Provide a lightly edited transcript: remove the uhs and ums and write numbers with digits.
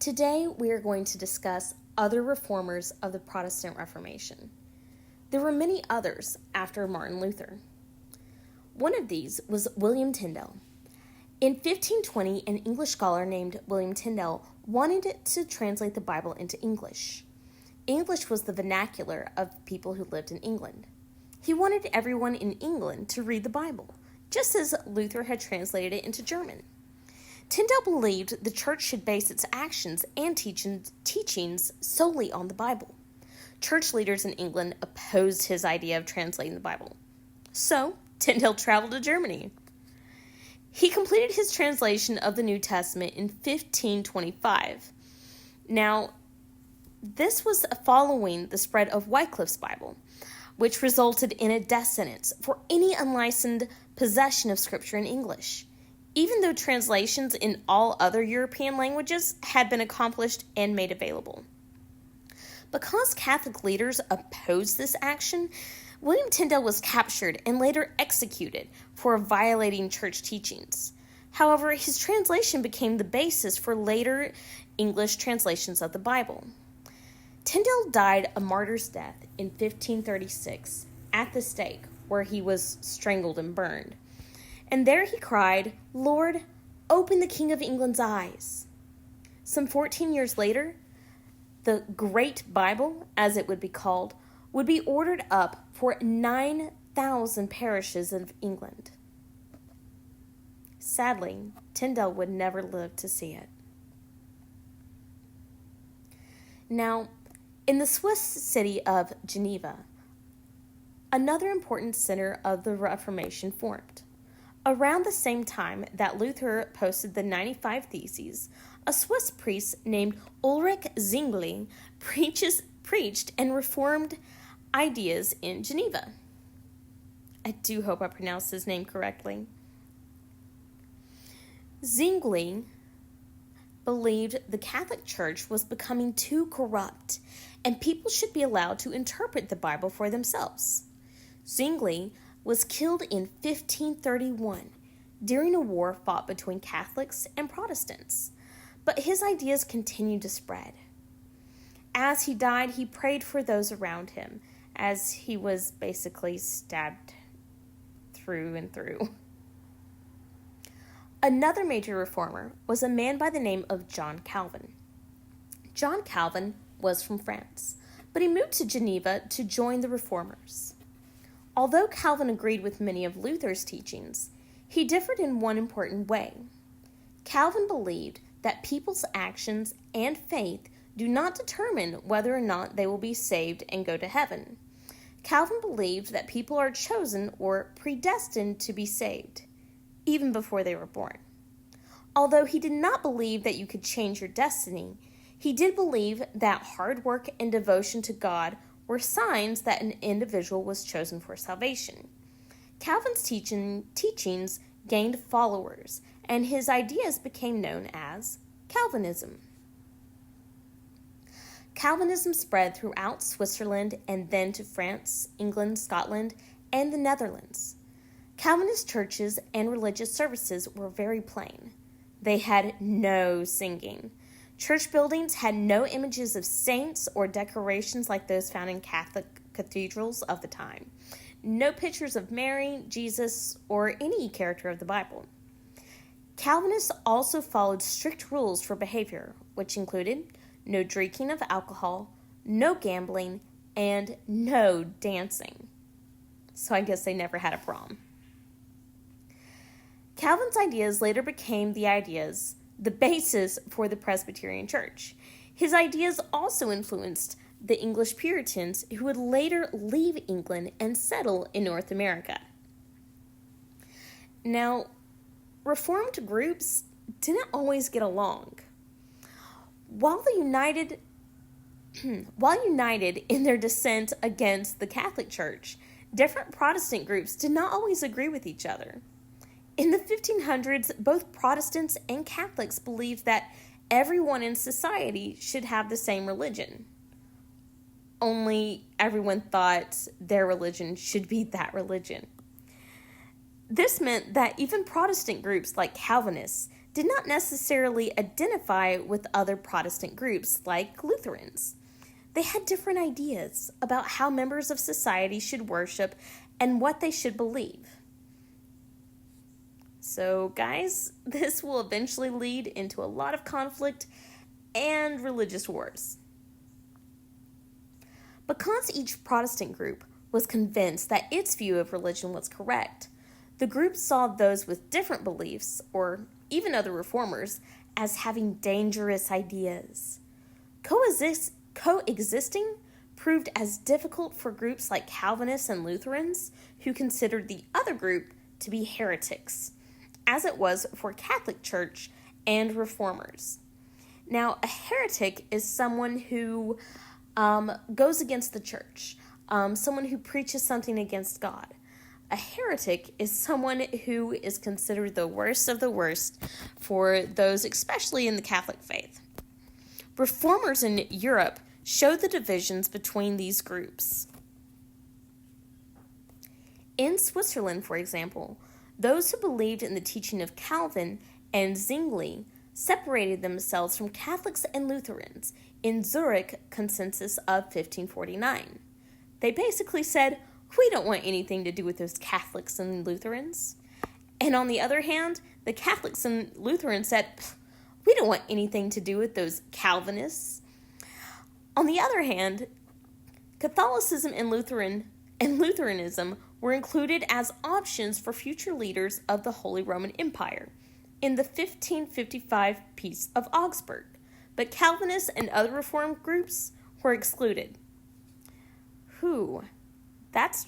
Today we are going to discuss other reformers of the Protestant Reformation. There were many others after Martin Luther. One of these was William Tyndale. In 1520, an English scholar named William Tyndale wanted to translate the Bible into English. English was the vernacular of people who lived in England. He wanted everyone in England to read the Bible, just as Luther had translated it into German. Tyndale believed the church should base its actions and teachings solely on the Bible. Church leaders in England opposed his idea of translating the Bible. So, Tyndale traveled to Germany. He completed his translation of the New Testament in 1525. Now, this was following the spread of Wycliffe's Bible, which resulted in a death sentence for any unlicensed possession of Scripture in English, even though translations in all other European languages had been accomplished and made available. Because Catholic leaders opposed this action, William Tyndale was captured and later executed for violating church teachings. However, his translation became the basis for later English translations of the Bible. Tyndale died a martyr's death in 1536 at the stake, where he was strangled and burned. And there he cried, "Lord, open the King of England's eyes." Some 14 years later, the Great Bible, as it would be called, would be ordered up for 9,000 parishes of England. Sadly, Tyndale would never live to see it. Now, in the Swiss city of Geneva, another important center of the Reformation formed. Around the same time that Luther posted the 95 Theses, a Swiss priest named Ulrich Zwingli preached and reformed ideas in Geneva. I do hope I pronounced his name correctly. Zwingli believed the Catholic Church was becoming too corrupt and people should be allowed to interpret the Bible for themselves. Zwingli was killed in 1531 during a war fought between Catholics and Protestants, but his ideas continued to spread. As he died, he prayed for those around him, as he was basically stabbed through and through. Another major reformer was a man by the name of John Calvin. John Calvin was from France, but he moved to Geneva to join the reformers. Although Calvin agreed with many of Luther's teachings, he differed in one important way. Calvin believed that people's actions and faith do not determine whether or not they will be saved and go to heaven. Calvin believed that people are chosen or predestined to be saved, even before they were born. Although he did not believe that you could change your destiny, he did believe that hard work and devotion to God were signs that an individual was chosen for salvation. Calvin's teachings gained followers, and his ideas became known as Calvinism. Calvinism spread throughout Switzerland and then to France, England, Scotland, and the Netherlands. Calvinist churches and religious services were very plain. They had no singing. Church buildings had no images of saints or decorations like those found in Catholic cathedrals of the time. No pictures of Mary, Jesus, or any character of the Bible. Calvinists also followed strict rules for behavior, which included no drinking of alcohol, no gambling, and no dancing. So I guess they never had a prom. Calvin's ideas later became the basis for the Presbyterian Church. His ideas also influenced the English Puritans, who would later leave England and settle in North America. Now, Reformed groups didn't always get along. While united in their dissent against the Catholic Church, different Protestant groups did not always agree with each other. In the 1500s, both Protestants and Catholics believed that everyone in society should have the same religion. Only everyone thought their religion should be that religion. This meant that even Protestant groups like Calvinists did not necessarily identify with other Protestant groups like Lutherans. They had different ideas about how members of society should worship and what they should believe. So, guys, this will eventually lead into a lot of conflict and religious wars. Because each Protestant group was convinced that its view of religion was correct, the group saw those with different beliefs, or even other reformers, as having dangerous ideas. Coexisting proved as difficult for groups like Calvinists and Lutherans, who considered the other group to be heretics, as it was for Catholic Church and reformers. Now, a heretic is someone who goes against the church, someone who preaches something against God. A heretic is someone who is considered the worst of the worst for those, especially in the Catholic faith. Reformers in Europe showed the divisions between these groups. In Switzerland, for example, those who believed in the teaching of Calvin and Zwingli separated themselves from Catholics and Lutherans in Zurich Consensus of 1549. They basically said, we don't want anything to do with those Catholics and Lutherans. And on the other hand, the Catholics and Lutherans said, we don't want anything to do with those Calvinists. On the other hand, Catholicism and Lutheranism were included as options for future leaders of the Holy Roman Empire in the 1555 Peace of Augsburg, but Calvinists and other Reformed groups were excluded. That's